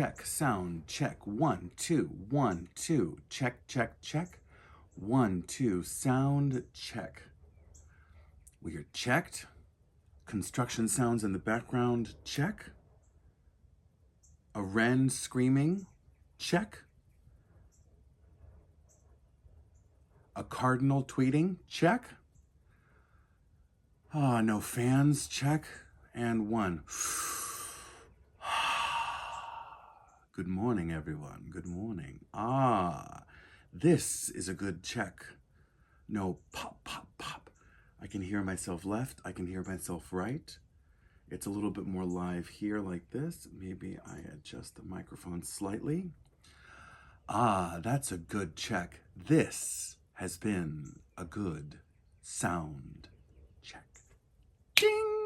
Check, sound, check, 1, 2, 1, 2, check, check, check, 1, 2, sound, check. We are checked. Construction sounds in the background, check. A wren screaming, check. A cardinal tweeting, check. No fans, check. And 1. Good morning, everyone. Good morning. This is a good check. No pop, pop, pop. I can hear myself left. I can hear myself right. It's a little bit more live here like this. Maybe I adjust the microphone slightly. That's a good check. This has been a good sound check. Ding!